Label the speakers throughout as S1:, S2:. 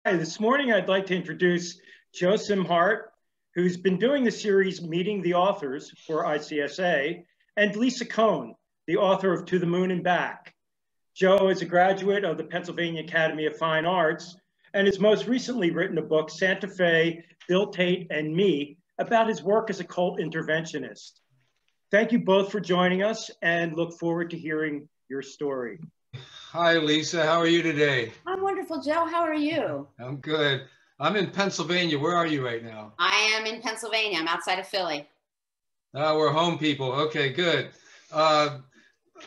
S1: Hi, this morning I'd like to introduce Joe Szimhart, who's been doing the series Meeting the Authors for ICSA, and Lisa Kohn, the author of To the Moon and Back. Joe is a graduate of the Pennsylvania Academy of Fine Arts and has most recently written a book, Santa Fe, Bill Tate, and Me, about his work as a cult interventionist. Thank you both for joining us and look forward to hearing your story.
S2: Hi, Lisa. How are you today?
S3: I'm wonderful, Joe. How are you?
S2: I'm good. I'm in Pennsylvania. Where are you right now?
S3: I am in Pennsylvania. I'm outside of Philly.
S2: We're home people. Okay, good.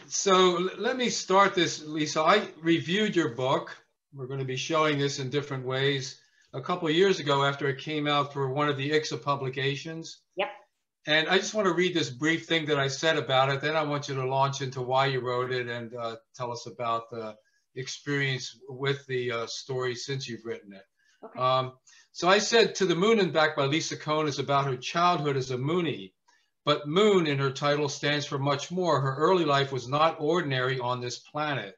S2: So let me start this, Lisa. I reviewed your book. We're going to be showing this in different ways a couple of years ago after it came out for one of the ICSA publications.
S3: Yep.
S2: And I just want to read this brief thing that I said about it. Then I want you to launch into why you wrote it and tell us about the experience with the story since you've written it. Okay. So I said To the Moon and Back by Lisa Kohn is about her childhood as a Moonie, but Moon in her title stands for much more. Her early life was not ordinary on this planet.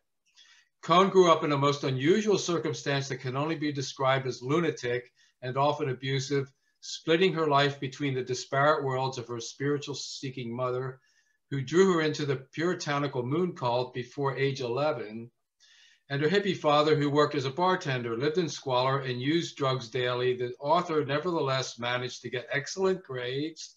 S2: Kohn grew up in a most unusual circumstance that can only be described as lunatic and often abusive, splitting her life between the disparate worlds of her spiritual seeking mother, who drew her into the puritanical moon cult before age 11, and her hippie father, who worked as a bartender, lived in squalor, and used drugs daily. The author nevertheless managed to get excellent grades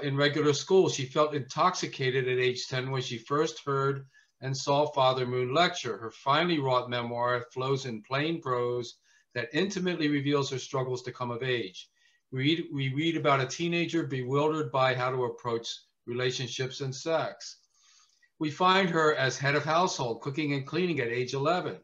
S2: in regular school. She felt intoxicated at age 10 when she first heard and saw Father Moon lecture. Her finely wrought memoir flows in plain prose that intimately reveals her struggles to come of age. We read about a teenager bewildered by how to approach relationships and sex. We find her as head of household, cooking and cleaning at age 11.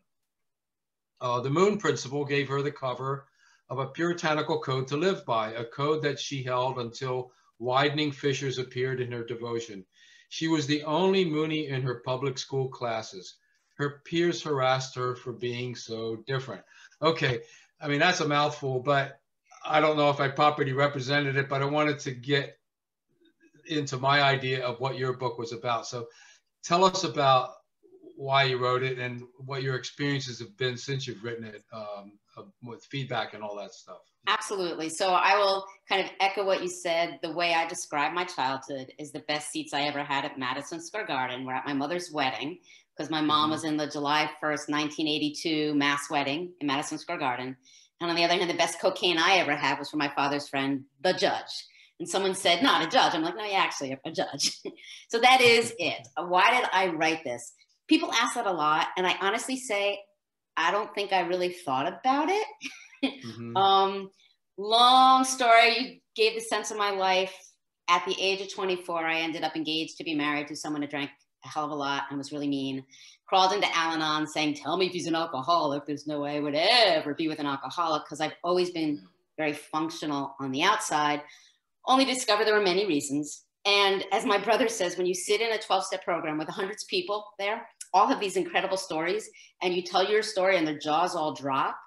S2: The Moon Principle gave her the cover of a puritanical code to live by, a code that she held until widening fissures appeared in her devotion. She was the only Moonie in her public school classes. Her peers harassed her for being so different. Okay, I mean, that's a mouthful, but I don't know if I properly represented it, but I wanted to get into my idea of what your book was about. So tell us about why you wrote it and what your experiences have been since you've written it, with feedback and all that stuff.
S3: Absolutely. So I will kind of echo what you said. The way I describe my childhood is the best seats I ever had at Madison Square Garden. We're at my mother's wedding because my mom was in the July 1st, 1982 mass wedding in Madison Square Garden. And on the other hand, the best cocaine I ever had was from my father's friend, the judge. And someone said, not a judge. I'm like, no, yeah, actually a judge. So that is it. Why did I write this? People ask that a lot. And I honestly say, I don't think I really thought about it. Long story, you gave the sense of my life. At the age of 24, I ended up engaged to be married to someone who drank a hell of a lot and was really mean. Crawled into Al-Anon saying, tell me if he's an alcoholic. There's no way I would ever be with an alcoholic, because I've always been very functional on the outside. Only discovered there were many reasons. And as my brother says, when you sit in a 12-step program with hundreds of people there, all have these incredible stories, and you tell your story and their jaws all drop,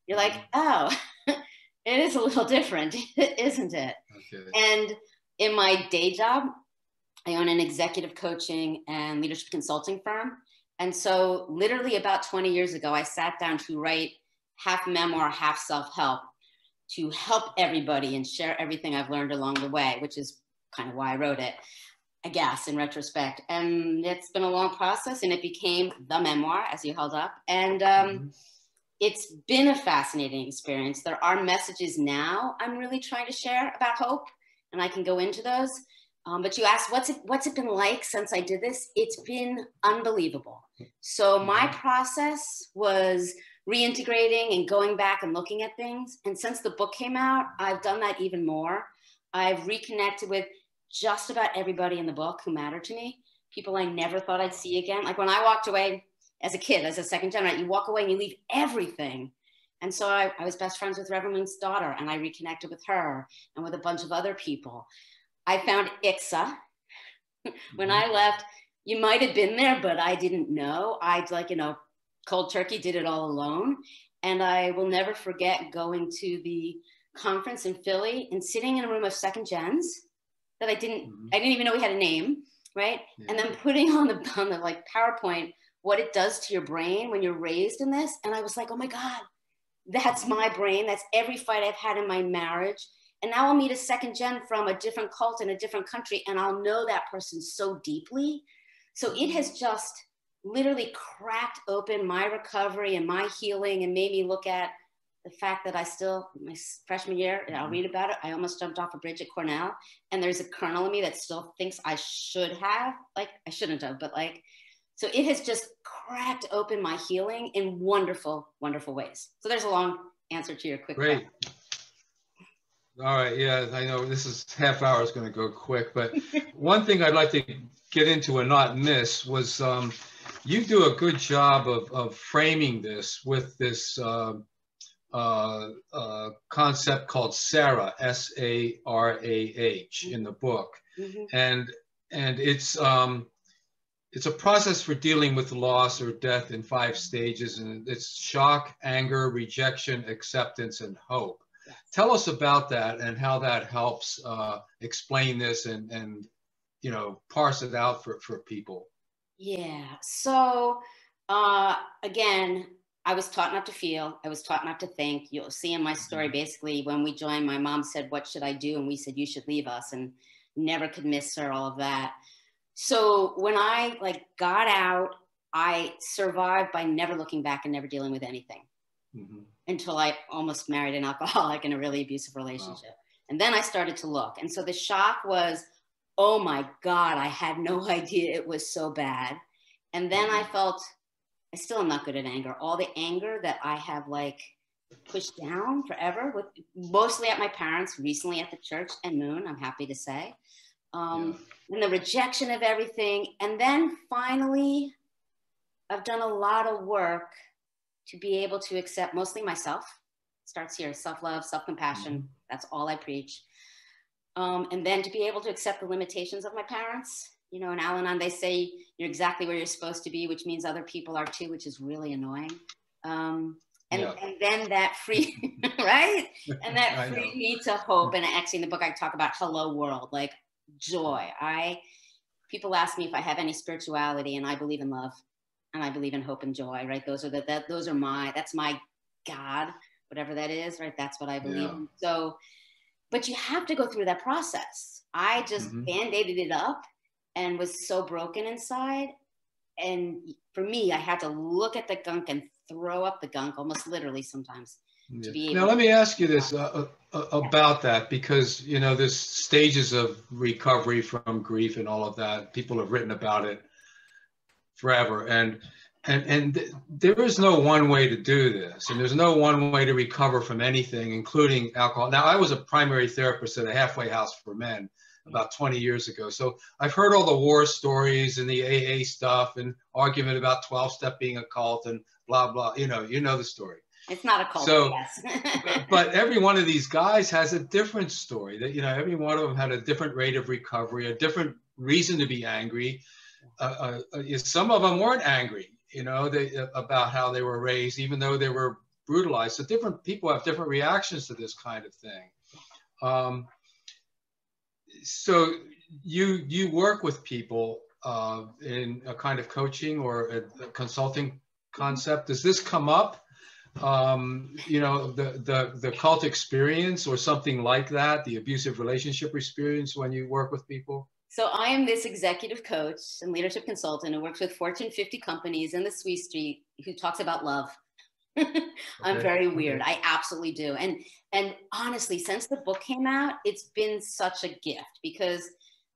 S3: you're like, oh, it is a little different, isn't it? Okay. And in my day job, I own an executive coaching and leadership consulting firm. And so literally about 20 years ago, I sat down to write half memoir, half self-help, to help everybody and share everything I've learned along the way, which is kind of why I wrote it, I guess, in retrospect. And it's been a long process, and it became the memoir, as you held up. And it's been a fascinating experience. There are messages now I'm really trying to share about hope, and I can go into those. But you asked, what's it been like since I did this? It's been unbelievable. So my process was reintegrating and going back and looking at things. And since the book came out, I've done that even more. I've reconnected with just about everybody in the book who mattered to me, people I never thought I'd see again. Like when I walked away as a kid, as a second generation, you walk away and you leave everything. And so I was best friends with Reverend Moon's daughter, and I reconnected with her and with a bunch of other people. I found ICSA. When I left, you might have been there, but I didn't know. I'd cold turkey, did it all alone. And I will never forget going to the conference in Philly and sitting in a room of second gens that I didn't even know we had a name, right? Yeah. And then putting on the like PowerPoint what it does to your brain when you're raised in this. And I was like, oh my God, That's my brain. That's every fight I've had in my marriage. And now I'll meet a second gen from a different cult in a different country, and I'll know that person so deeply. So it has just literally cracked open my recovery and my healing and made me look at the fact that I still, my freshman year, and I'll read about it, I almost jumped off a bridge at Cornell, and there's a kernel in me that still thinks I should have, like, I shouldn't have, but like, so it has just cracked open my healing in wonderful, wonderful ways. So there's a long answer to your quick
S2: Great.
S3: question.
S2: All right, yeah, I know this is half hour is going to go quick, but one thing I'd like to get into and not miss was you do a good job of framing this with this concept called Sarah, S-A-R-A-H, in the book. And it's a process for dealing with loss or death in 5 stages, and it's shock, anger, rejection, acceptance, and hope. Tell us about that and how that helps explain this and you know, parse it out for people.
S3: Yeah, so again, I was taught not to feel, I was taught not to think. You'll see in my story, basically, when we joined, my mom said, what should I do? And we said, you should leave us, and never could miss her, all of that. So when I like got out, I survived by never looking back and never dealing with anything until I almost married an alcoholic in a really abusive relationship. Wow. And then I started to look. And so the shock was, oh my God, I had no idea it was so bad. And then I felt, I still am not good at anger. All the anger that I have like pushed down forever, with mostly at my parents, recently at the church and Moon, I'm happy to say. And the rejection of everything. And then finally, I've done a lot of work to be able to accept mostly myself. It starts here, self-love, self-compassion. That's all I preach. And then to be able to accept the limitations of my parents. You know, in Al-Anon, they say you're exactly where you're supposed to be, which means other people are too, which is really annoying. And then that free, right? And that freed me to hope. And actually in the book, I talk about hello world, like joy. People ask me if I have any spirituality, and I believe in love, and I believe in hope and joy, right? That's my God, whatever that is, right? That's what I believe in. So, but you have to go through that process. I just band-aided it up and was so broken inside. And for me, I had to look at the gunk and throw up the gunk, almost literally sometimes. To be able
S2: now, let me ask you this about that, because, you know, there's stages of recovery from grief and all of that. People have written about it forever. And there is no one way to do this. And there's no one way to recover from anything, including alcohol. Now, I was a primary therapist at a halfway house for men about 20 years ago. So I've heard all the war stories and the AA stuff and argument about 12-step being a cult and blah, blah. You know the story.
S3: It's not a cult,
S2: so,
S3: yes.
S2: but every one of these guys has a different story. That, you know, every one of them had a different rate of recovery, a different reason to be angry. Some of them weren't angry, you know, about how they were raised, even though they were brutalized. So different people have different reactions to this kind of thing. So you work with people in a kind of coaching or a consulting concept. Does this come up? You know, the cult experience or something like that, the abusive relationship experience when you work with people?
S3: So I am this executive coach and leadership consultant who works with Fortune 50 companies in the Sweet Street who talks about love. I'm very weird. I absolutely do. And honestly, since the book came out, it's been such a gift because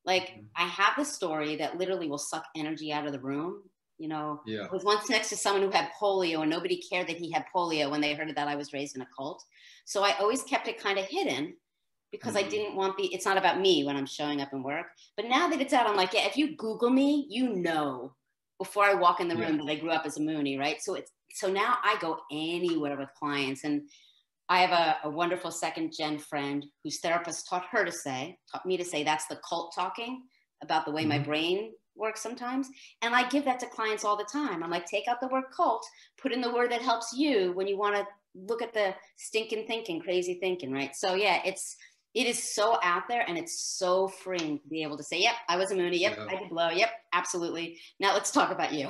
S3: like I have this story that literally will suck energy out of the room. You know, I was once next to someone who had polio and nobody cared that he had polio when they heard that I was raised in a cult. So I always kept it kind of hidden because I didn't want it's not about me when I'm showing up in work. But now that it's out, I'm like, yeah, if you Google me, you know, before I walk in the room that I grew up as a Moonie, right? So now I go anywhere with clients. And I have a wonderful second gen friend whose therapist taught me to say, that's the cult talking about the way my brain works sometimes. And I give that to clients all the time. I'm like, take out the word cult, put in the word that helps you when you want to look at the stinking thinking, crazy thinking, right? So yeah, it is so out there and it's so freeing to be able to say, yep, I was a Moonie. Yep, I did blow. Yep, absolutely. Now let's talk about you.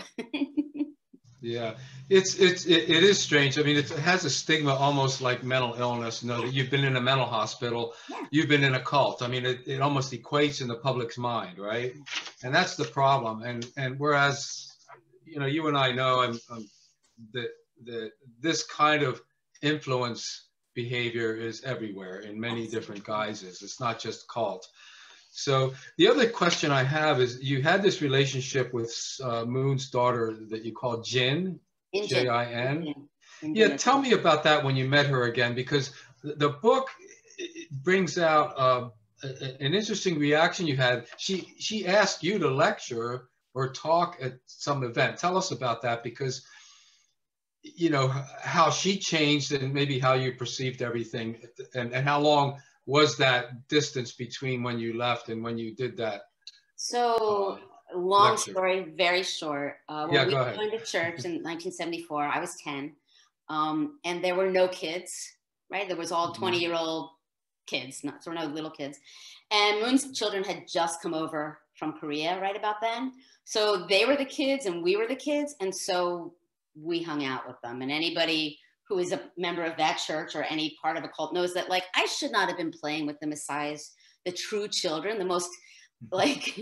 S2: Yeah, it is strange. I mean, it has a stigma almost like mental illness. You know, that you've been in a mental hospital,
S3: Yeah.
S2: you've been in a cult. I mean, it almost equates in the public's mind, right? And that's the problem. And whereas, you know, you and I know that this kind of influence behavior is everywhere in many different guises. It's not just cult. So the other question I have is, you had this relationship with Moon's daughter that you call Jin, Jin. Yeah, tell me about that when you met her again, because the book brings out an interesting reaction you had. She asked you to lecture or talk at some event. Tell us about that, because you know how she changed and maybe how you perceived everything, and how long was that distance between when you left and when you did that?
S3: So long
S2: lecture.
S3: Story, very short. When
S2: yeah,
S3: we
S2: go ahead.
S3: joined the church in 1974, I was 10, and there were no kids, right? There was all 20-year-old kids, so there were no little kids. And Moon's children had just come over from Korea right about then. So they were the kids and we were the kids. And so we hung out with them. And anybody who is a member of that church or any part of a cult knows that, like, I should not have been playing with the Messiahs, the true children, the most, like,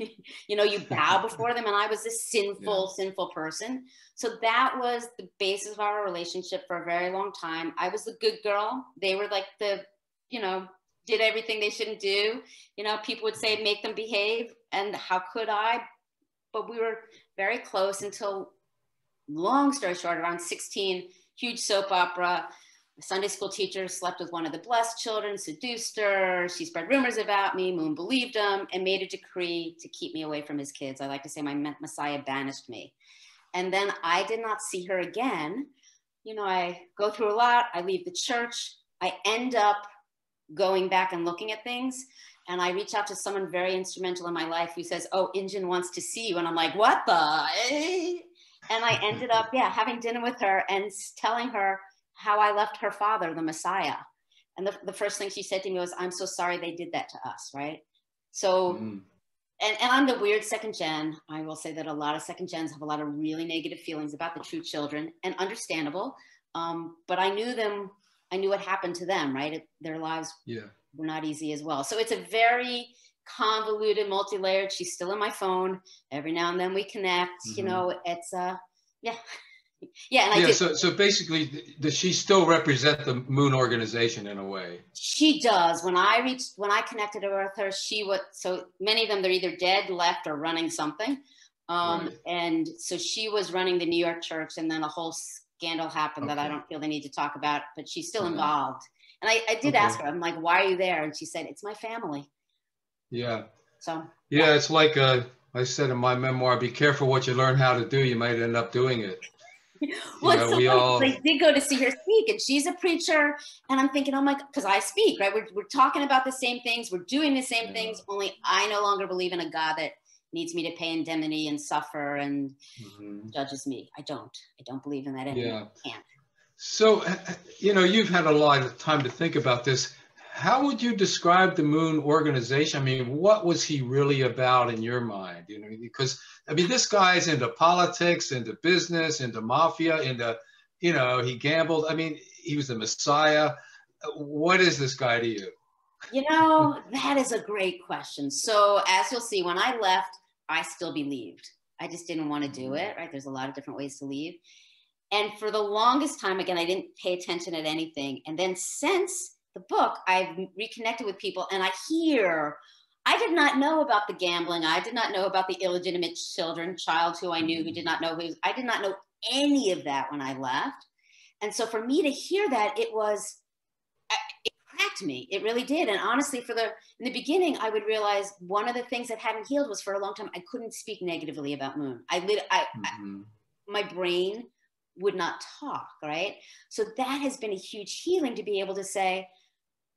S3: you know, you bow before them. And I was this sinful person. So that was the basis of our relationship for a very long time. I was the good girl. They were like the, you know, did everything they shouldn't do. You know, people would say, make them behave. And how could I? But we were very close until, long story short, around 16, huge soap opera. A Sunday school teacher slept with one of the blessed children, seduced her. She spread rumors about me. Moon believed him and made a decree to keep me away from his kids. I like to say my Messiah banished me. And then I did not see her again. You know, I go through a lot. I leave the church. I end up going back and looking at things. And I reach out to someone very instrumental in my life who says, oh, Injun wants to see you. And I'm like, what the? And I ended up, having dinner with her and telling her how I left her father, the Messiah. And the first thing she said to me was, I'm so sorry they did that to us, right? So, and I'm the weird second gen. I will say that a lot of second gens have a lot of really negative feelings about the true children, and understandable. But I knew them. I knew what happened to them, right? Their lives were not easy as well. So it's a very convoluted, multi-layered. She's still in my phone. Every now and then we connect. You know, it's
S2: So basically, does she still represent the Moon organization in a way?
S3: She does. When I connected with her, she was, so many of them, they're either dead, left, or running something. And so she was running the New York church, and then a whole scandal happened that I don't feel the need to talk about, but she's still involved. And I did ask her, I'm like, why are you there? And she said, it's my family.
S2: Yeah.
S3: So.
S2: Yeah, it's like I said in my memoir, be careful what you learn how to do. You might end up doing it.
S3: Well, it's so funny. I did go to see her speak, and she's a preacher, and I'm thinking, oh my, because I speak, right? We're talking about the same things, we're doing the same things, only I no longer believe in a God that needs me to pay indemnity and suffer and judges me. I don't believe in that anymore. I can't.
S2: So, you know, you've had a lot of time to think about this. How would you describe the Moon organization? I mean, what was he really about in your mind? You know, because I mean, this guy's into politics, into business, into mafia, into, you know, he gambled. I mean, he was the Messiah. What is this guy to you?
S3: You know, that is a great question. So as you'll see, when I left, I still believed. I just didn't want to do it, right? There's a lot of different ways to leave. And for the longest time, again, I didn't pay attention at anything. And then since the book, I've reconnected with people, and I did not know about the gambling. I did not know about the illegitimate child who I knew who did not know I did not know any of that when I left. And so for me to hear that, it cracked me. It really did. And honestly, in the beginning, I would realize one of the things that hadn't healed was, for a long time, I couldn't speak negatively about Moon. My brain would not talk, right? So that has been a huge healing, to be able to say,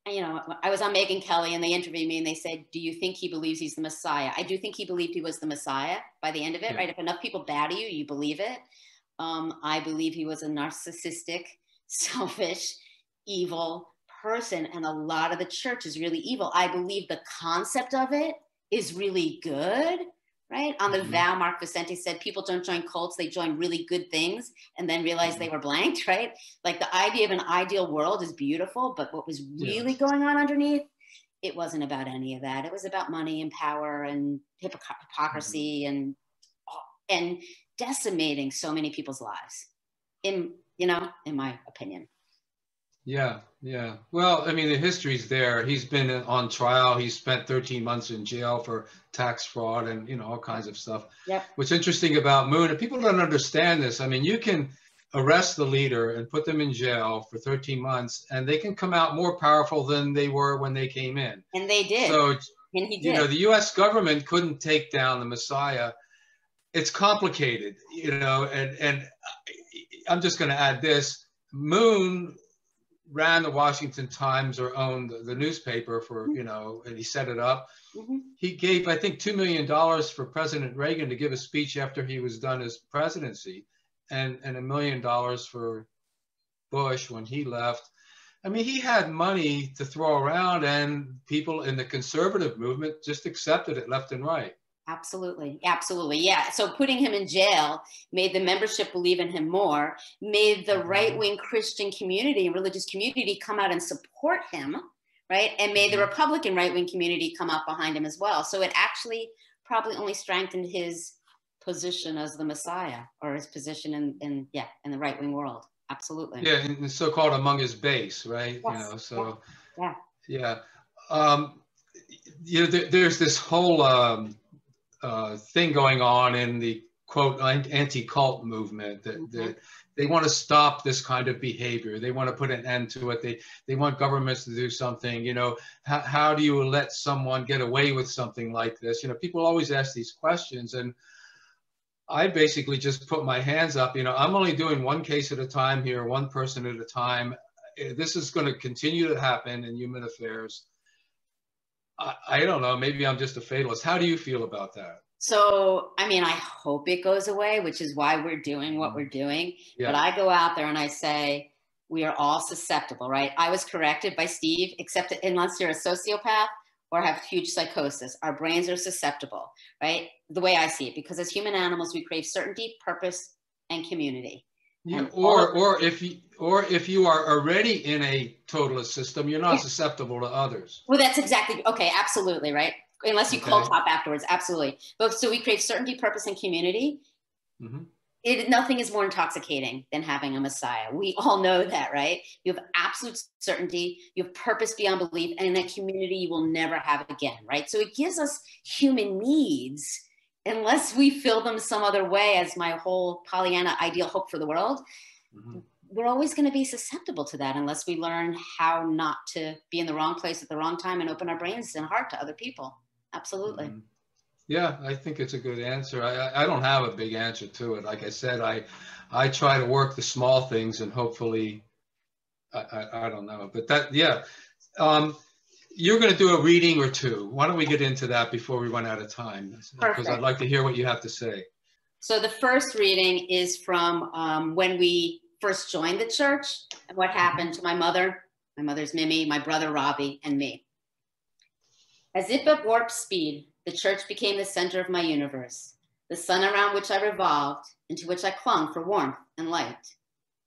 S3: you know, I was on Megyn Kelly and they interviewed me and they said, do you think he believes he's the Messiah? I do think he believed he was the Messiah by the end of it, right? If enough people bow to you, you believe it. I believe he was a narcissistic, selfish, evil person. And a lot of the church is really evil. I believe the concept of it is really good, right? On the vow, Mark Vicente said, people don't join cults, they join really good things and then realize they were blanked, right? Like the idea of an ideal world is beautiful, but what was really going on underneath, it wasn't about any of that. It was about money and power and hypocrisy and decimating so many people's lives, in my opinion.
S2: Yeah, yeah. Well, I mean, the history's there. He's been on trial. He spent 13 months in jail for tax fraud and, you know, all kinds of stuff.
S3: Yep.
S2: What's interesting about Moon, and people don't understand this, I mean, you can arrest the leader and put them in jail for 13 months, and they can come out more powerful than they were when they came in.
S3: And they did.
S2: So,
S3: and he did.
S2: You know, the U.S. government couldn't take down the Messiah. It's complicated, you know, and I'm just going to add this. Moon ran the Washington Times, or owned the newspaper for, you know, and he set it up. He gave, I think, $2 million for President Reagan to give a speech after he was done his presidency, and $1 million for Bush when he left. I mean, he had money to throw around, and people in the conservative movement just accepted it left and right.
S3: Absolutely. Absolutely. Yeah. So putting him in jail made the membership believe in him more, made the right-wing Christian community and religious community come out and support him, right? And made the Republican right-wing community come out behind him as well. So it actually probably only strengthened his position as the Messiah, or his position in the right-wing world. Absolutely.
S2: Yeah, and so-called among his base, right?
S3: Yes.
S2: You know, so
S3: yeah.
S2: You know, there's this whole thing going on in the quote anti-cult movement that they want to stop this kind of behavior. They want to put an end to it. They want governments to do something. You know, how do you let someone get away with something like this? You know, people always ask these questions, and I basically just put my hands up. You know, I'm only doing one case at a time here, one person at a time. This is going to continue to happen in human affairs. I don't know, maybe I'm just a fatalist. How do you feel about that?
S3: So, I mean, I hope it goes away, which is why we're doing what we're doing. Yeah. But I go out there and I say, we are all susceptible, right? I was corrected by Steve, except unless you're a sociopath or have huge psychosis, our brains are susceptible, right? The way I see it, because as human animals, we crave certainty, purpose, and community.
S2: Yeah, or if you are already in a totalist system, you're not susceptible to others.
S3: Well, that's exactly, okay, absolutely, right? Unless you cult hop afterwards, absolutely. But so we crave certainty, purpose, and community. Nothing is more intoxicating than having a Messiah. We all know that, right? You have absolute certainty, you have purpose beyond belief, and in that community you will never have it again, right? So it gives us human needs, unless we fill them some other way, as my whole Pollyanna ideal hope for the world, we're always going to be susceptible to that unless we learn how not to be in the wrong place at the wrong time and open our brains and heart to other people. Absolutely.
S2: Yeah, I think it's a good answer. I don't have a big answer to it. Like I said, I try to work the small things, and hopefully, I don't know. But that, yeah. You're going to do a reading or two. Why don't we get into that before we run out of time? Because I'd like to hear what you have to say.
S3: So the first reading is from when we first joined the church, and what happened to my mother's Mimi, my brother Robbie, and me. As if at warp speed, the church became the center of my universe, the sun around which I revolved, into which I clung for warmth and light.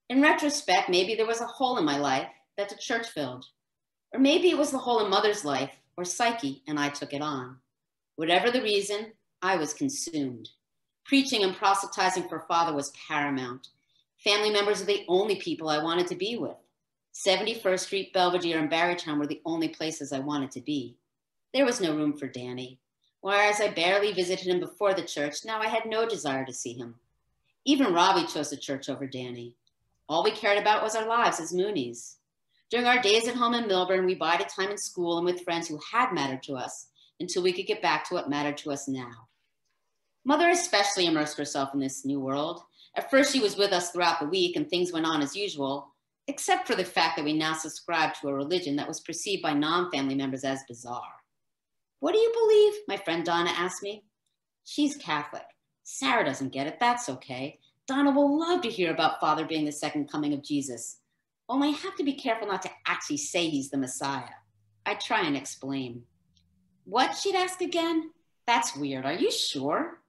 S3: In retrospect, maybe there was a hole in my life that the church filled. Or maybe it was the hole in Mother's life, or psyche, and I took it on. Whatever the reason, I was consumed. Preaching and proselytizing for Father was paramount. Family members are the only people I wanted to be with. 71st Street, Belvedere, and Barrytown were the only places I wanted to be. There was no room for Danny. Whereas I barely visited him before the church, now I had no desire to see him. Even Robbie chose the church over Danny. All we cared about was our lives as Moonies. During our days at home in Milburn, we bided time in school and with friends who had mattered to us until we could get back to what mattered to us now. Mother especially immersed herself in this new world. At first, she was with us throughout the week and things went on as usual, except for the fact that we now subscribed to a religion that was perceived by non-family members as bizarre. What do you believe? My friend Donna asked me. She's Catholic. Sarah doesn't get it. That's okay. Donna will love to hear about Father being the second coming of Jesus. Only I have to be careful not to actually say he's the Messiah. I try and explain. What? She'd ask again. That's weird. Are you sure?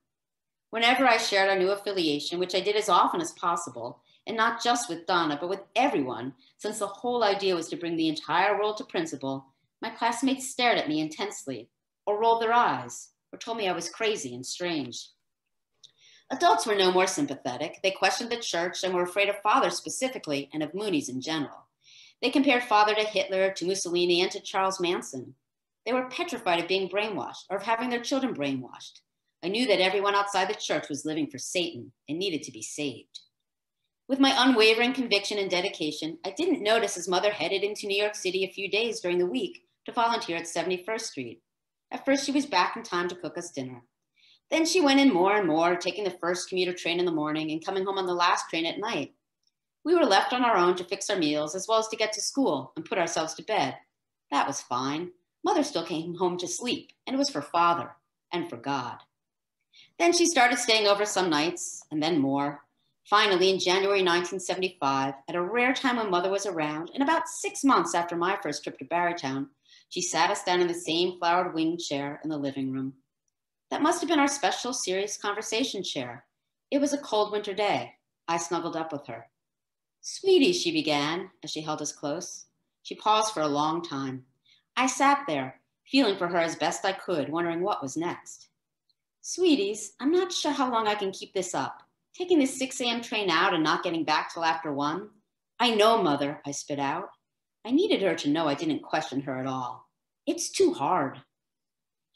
S3: Whenever I shared our new affiliation, which I did as often as possible, and not just with Donna, but with everyone, since the whole idea was to bring the entire world to principle, my classmates stared at me intensely, or rolled their eyes, or told me I was crazy and strange. Adults were no more sympathetic. They questioned the church and were afraid of Father specifically and of Moonies in general. They compared Father to Hitler, to Mussolini, and to Charles Manson. They were petrified of being brainwashed or of having their children brainwashed. I knew that everyone outside the church was living for Satan and needed to be saved. With my unwavering conviction and dedication, I didn't notice his mother headed into New York City a few days during the week to volunteer at 71st Street. At first, she was back in time to cook us dinner. Then she went in more and more, taking the first commuter train in the morning and coming home on the last train at night. We were left on our own to fix our meals as well as to get to school and put ourselves to bed. That was fine. Mother still came home to sleep, and it was for Father and for God. Then she started staying over some nights, and then more. Finally, in January 1975, at a rare time when Mother was around, and about 6 months after my first trip to Barrytown, she sat us down in the same flowered wing chair in the living room. That must have been our special serious conversation chair. It was a cold winter day. I snuggled up with her. "Sweetie," she began as she held us close. She paused for a long time. I sat there, feeling for her as best I could, wondering what was next. "Sweeties, I'm not sure how long I can keep this up. Taking the 6 a.m. train out and not getting back till after 1. "I know, Mother," I spit out. I needed her to know I didn't question her at all. "It's too hard.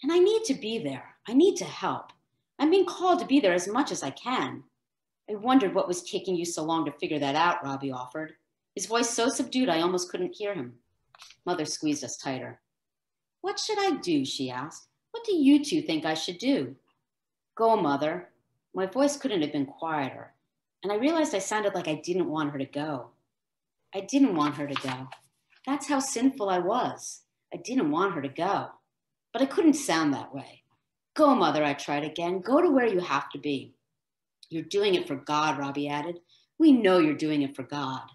S3: And I need to be there. I need to help. I'm being called to be there as much as I can." "I wondered what was taking you so long to figure that out," Robbie offered, his voice so subdued I almost couldn't hear him. Mother squeezed us tighter. "What should I do?" she asked. "What do you two think I should do?" "Go, Mother." My voice couldn't have been quieter, and I realized I sounded like I didn't want her to go. I didn't want her to go. That's how sinful I was. I didn't want her to go. But I couldn't sound that way. "Go, Mother," I tried again. "Go to where you have to be." "You're doing it for God," Robbie added. "We know you're doing it for God."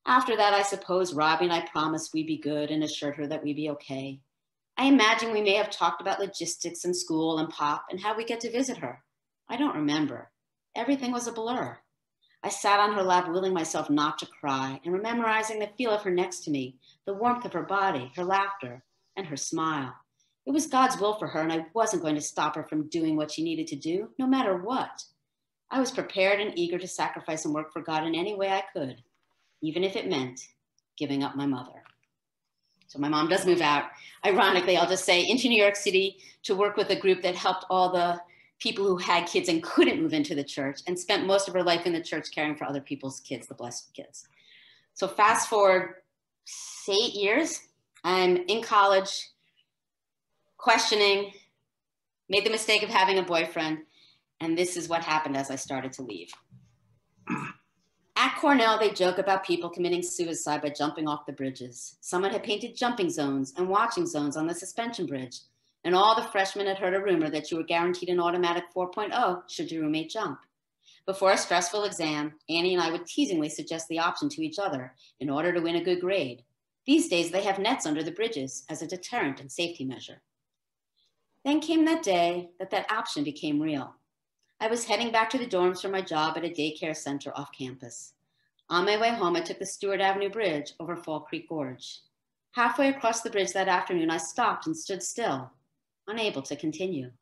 S3: After that, I suppose Robbie and I promised we'd be good and assured her that we'd be okay. I imagine we may have talked about logistics and school and Pop and how we get to visit her. I don't remember. Everything was a blur. I sat on her lap, willing myself not to cry and memorizing the feel of her next to me, the warmth of her body, her laughter, and her smile. It was God's will for her, and I wasn't going to stop her from doing what she needed to do, no matter what. I was prepared and eager to sacrifice and work for God in any way I could, even if it meant giving up my mother. So my mom does move out, ironically, I'll just say, into New York City to work with a group that helped all the people who had kids and couldn't move into the church and spent most of her life in the church caring for other people's kids, the blessed kids. So fast forward 8 years, I'm in college, questioning, made the mistake of having a boyfriend, and this is what happened as I started to leave. At Cornell, they joke about people committing suicide by jumping off the bridges. Someone had painted jumping zones and watching zones on the suspension bridge, and all the freshmen had heard a rumor that you were guaranteed an automatic 4.0 should your roommate jump. Before a stressful exam, Annie and I would teasingly suggest the option to each other in order to win a good grade. These days, they have nets under the bridges as a deterrent and safety measure. Then came that day that option became real. I was heading back to the dorms for my job at a daycare center off campus. On my way home, I took the Stewart Avenue Bridge over Fall Creek Gorge. Halfway across the bridge that afternoon, I stopped and stood still, unable to continue.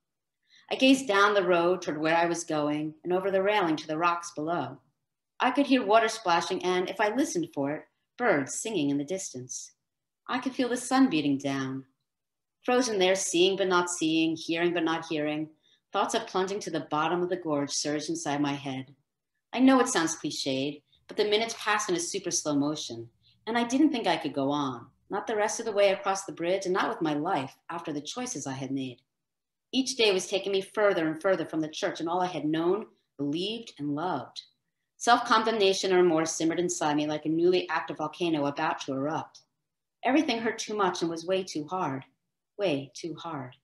S3: I gazed down the road toward where I was going and over the railing to the rocks below. I could hear water splashing and, if I listened for it, birds singing in the distance. I could feel the sun beating down. Frozen there, seeing but not seeing, hearing but not hearing, thoughts of plunging to the bottom of the gorge surged inside my head. I know it sounds cliched, but the minutes passed in a super slow motion, and I didn't think I could go on. Not the rest of the way across the bridge, and not with my life after the choices I had made. Each day was taking me further and further from the church and all I had known, believed, and loved. Self-condemnation and remorse simmered inside me like a newly active volcano about to erupt. Everything hurt too much and was way too hard. Way too hard.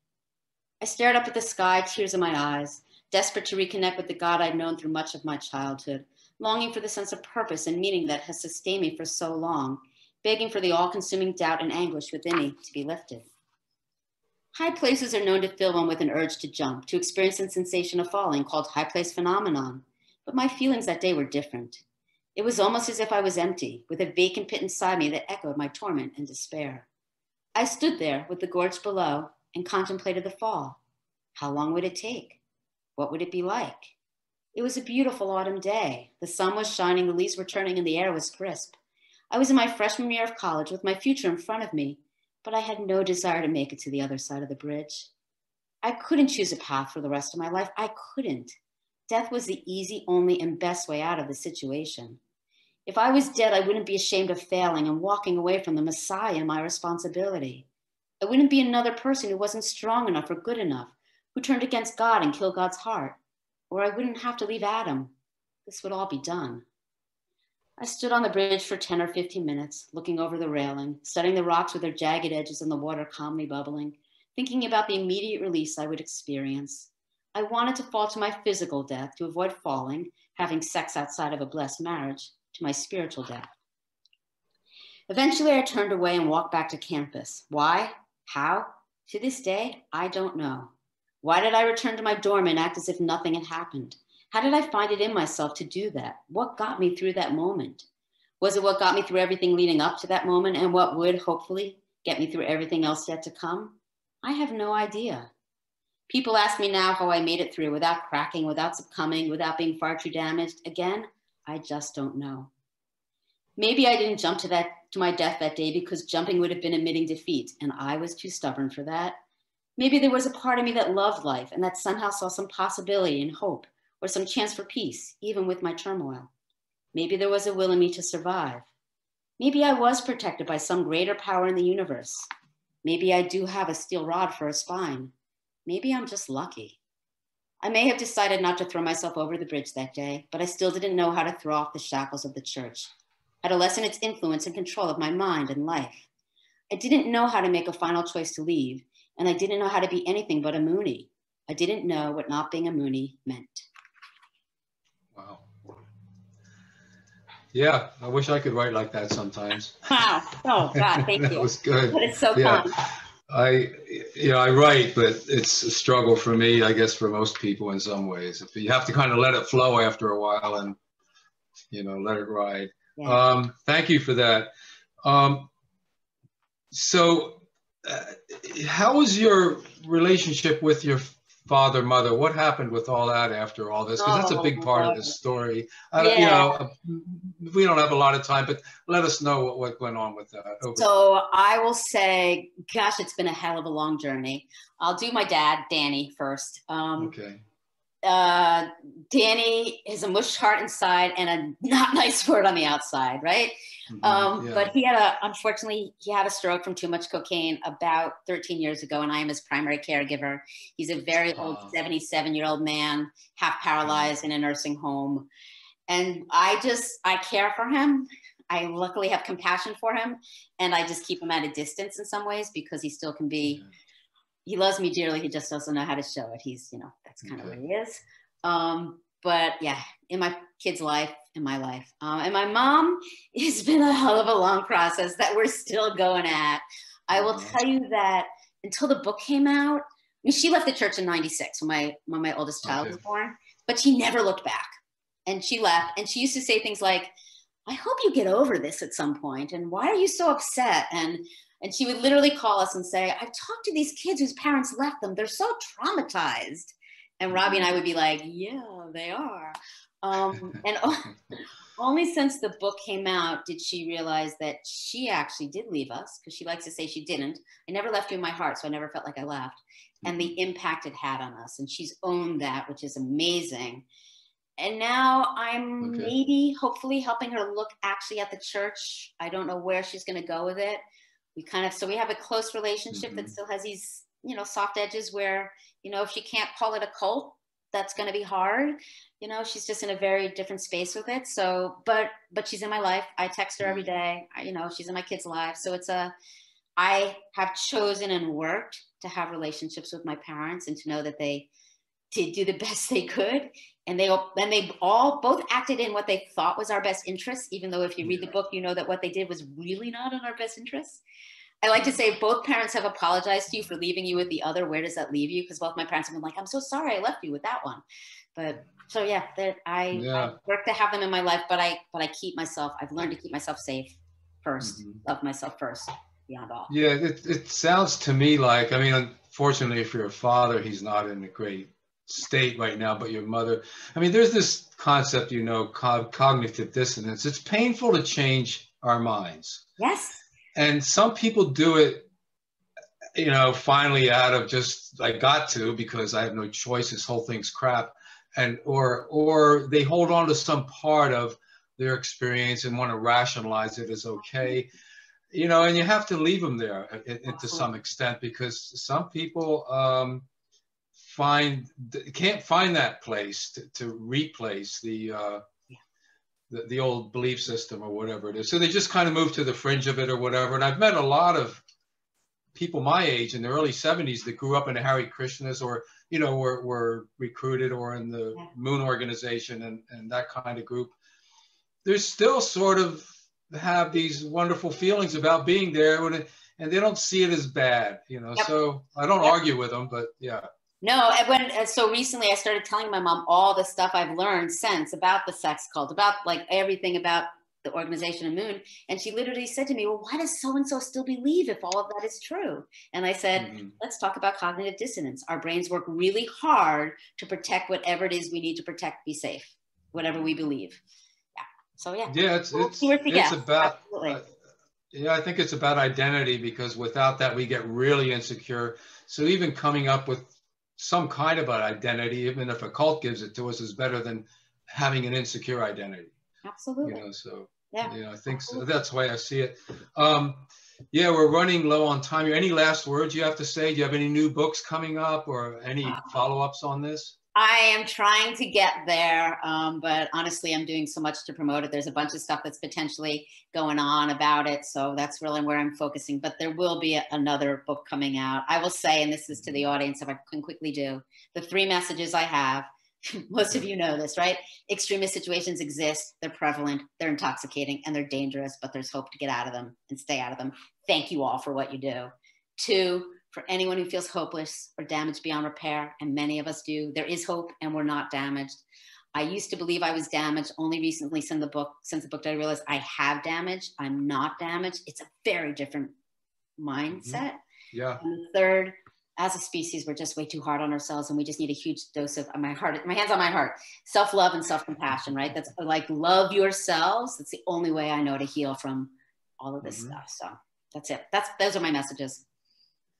S3: I stared up at the sky, tears in my eyes, desperate to reconnect with the God I'd known through much of my childhood, longing for the sense of purpose and meaning that has sustained me for so long, begging for the all-consuming doubt and anguish within me to be lifted. High places are known to fill one with an urge to jump, to experience the sensation of falling, called high place phenomenon. But my feelings that day were different. It was almost as if I was empty, with a vacant pit inside me that echoed my torment and despair. I stood there with the gorge below and contemplated the fall. How long would it take? What would it be like? It was a beautiful autumn day. The sun was shining, the leaves were turning, and the air was crisp. I was in my freshman year of college with my future in front of me, but I had no desire to make it to the other side of the bridge. I couldn't choose a path for the rest of my life. I couldn't. Death was the easy, only, and best way out of the situation. If I was dead, I wouldn't be ashamed of failing and walking away from the Messiah and my responsibility. I wouldn't be another person who wasn't strong enough or good enough, who turned against God and killed God's heart. Or I wouldn't have to leave Adam. This would all be done. I stood on the bridge for 10 or 15 minutes, looking over the railing, studying the rocks with their jagged edges and the water calmly bubbling, thinking about the immediate release I would experience. I wanted to fall to my physical death to avoid falling, having sex outside of a blessed marriage, to my spiritual death. Eventually, I turned away and walked back to campus. Why? How? To this day, I don't know. Why did I return to my dorm and act as if nothing had happened? How did I find it in myself to do that? What got me through that moment? Was it what got me through everything leading up to that moment and what would, hopefully, get me through everything else yet to come? I have no idea. People ask me now how I made it through without cracking, without succumbing, without being far too damaged. Again, I just don't know. Maybe I didn't jump to my death that day because jumping would have been admitting defeat, and I was too stubborn for that. Maybe there was a part of me that loved life and that somehow saw some possibility and hope or some chance for peace, even with my turmoil. Maybe there was a will in me to survive. Maybe I was protected by some greater power in the universe. Maybe I do have a steel rod for a spine. Maybe I'm just lucky. I may have decided not to throw myself over the bridge that day, but I still didn't know how to throw off the shackles of the church, how to lessen its influence and control of my mind and life. I didn't know how to make a final choice to leave, and I didn't know how to be anything but a Moonie. I didn't know what not being a Moonie meant.
S2: Wow. Yeah, I wish I could write like that sometimes.
S3: Wow. Oh, God, thank you.
S2: That was good.
S3: But it's so
S2: Yeah.
S3: fun.
S2: I write, but it's a struggle for me, I guess, for most people in some ways. If you have to kind of let it flow after a while and, let it ride.
S3: Yeah.
S2: Thank you for that. How was your relationship with your father, mother? What happened with all that after all this? Because that's a big part of the story. We don't have a lot of time, but let us know what went on with that.
S3: So I will say, gosh, it's been a hell of a long journey. I'll do my dad, Danny, first.
S2: Okay.
S3: Danny is a mush heart inside and a not nice word on the outside, right?
S2: Yeah.
S3: But unfortunately, he had a stroke from too much cocaine about 13 years ago, and I am his primary caregiver. He's a very old 77-year-old man, half paralyzed in a nursing home. And I care for him. I luckily have compassion for him, and I just keep him at a distance in some ways because he still can be, he loves me dearly. He just doesn't know how to show it. He's, that's kind of what he is. But yeah, in my kid's life, in my life. And my mom, it's been a hell of a long process that we're still going at. I will tell you that until the book came out, she left the church in '96 when my oldest child was born, but she never looked back. And she left, and she used to say things like, I hope you get over this at some point, and why are you so upset? And she would literally call us and say, I've talked to these kids whose parents left them. They're so traumatized. And Robbie and I would be like, yeah, they are. And only since the book came out did she realize that she actually did leave us, because she likes to say she didn't. I never left you in my heart, so I never felt like I left. And the impact it had on us. And she's owned that, which is amazing. And now I'm maybe, hopefully, helping her look actually at the church. I don't know where she's going to go with it. So we have a close relationship that still has these, soft edges where, if she can't call it a cult, that's going to be hard. She's just in a very different space with it. So, but she's in my life. I text her every day. She's in my kids' lives. So I have chosen and worked to have relationships with my parents and to know that they did do the best they could. And they all both acted in what they thought was our best interests, even though if you read the book, you know that what they did was really not in our best interests. I like to say, if both parents have apologized to you for leaving you with the other, where does that leave you? Because both my parents have been like, I'm so sorry I left you with that one. But so yeah, I work to have them in my life, but I keep myself, I've learned to keep myself safe first, love myself first, beyond all.
S2: Yeah, it sounds to me like, I mean, unfortunately for your father, he's not in a great state right now, but your mother, I mean, there's this concept, you know, cognitive dissonance. It's painful to change our minds.
S3: Yes.
S2: And some people do it, you know, finally out of just, I got to, because I have no choice, this whole thing's crap. And, or they hold on to some part of their experience and want to rationalize it as okay. You know, and you have to leave them there to some extent, because some people can't find that place to replace the old belief system or whatever it is. So they just kind of move to the fringe of it or whatever. And I've met a lot of people my age in the early 70s that grew up in the Hare Krishnas, or, you know, were recruited or in the Moon organization and that kind of group. They're still sort of have these wonderful feelings about being there, and they don't see it as bad, you know. So I don't argue with them, but yeah.
S3: No, so recently I started telling my mom all the stuff I've learned since about the sex cult, about like everything about the organization of Moon. And she literally said to me, well, why does so-and-so still believe if all of that is true? And I said, let's talk about cognitive dissonance. Our brains work really hard to protect whatever it is we need to protect, be safe, whatever we believe. Yeah. So yeah.
S2: Yeah, it's about, yeah, I think it's about identity, because without that, we get really insecure. So even coming up with some kind of an identity, even if a cult gives it to us, is better than having an insecure identity.
S3: Absolutely.
S2: You know, so yeah, you know, I think so. That's the way I see it. Yeah, we're running low on time here. Any last words you have to say? Do you have any new books coming up or any follow-ups on this?
S3: I am trying to get there, but honestly, I'm doing so much to promote it. There's a bunch of stuff that's potentially going on about it, so that's really where I'm focusing. But there will be another book coming out. I will say, and this is to the audience, if I can quickly do, the 3 messages I have. Most of you know this, right? Extremist situations exist, they're prevalent, they're intoxicating, and they're dangerous, but there's hope to get out of them and stay out of them. Thank you all for what you do. 2, for anyone who feels hopeless or damaged beyond repair, and many of us do, there is hope and we're not damaged. I used to believe I was damaged. Only recently since the book I realized I have damage. I'm not damaged. It's a very different mindset.
S2: Yeah.
S3: And the 3rd, as a species, we're just way too hard on ourselves, and we just need a huge dose of my hands on my heart, self-love and self-compassion, right? That's like, love yourselves. That's the only way I know to heal from all of this stuff. So that's it. Those are my messages.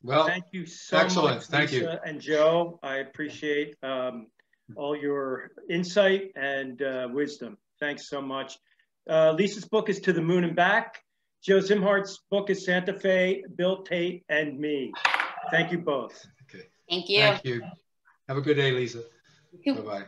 S2: Well,
S1: thank you so much, Lisa
S2: thank you.
S1: And Joe. I appreciate all your insight and wisdom. Thanks so much. Lisa's book is To the Moon and Back. Joe Szimhart's book is Santa Fe, Bill Tate, and Me. Thank you both.
S2: Okay.
S3: Thank you.
S2: Thank you. Have a good day, Lisa.
S3: You too.
S2: Bye-bye.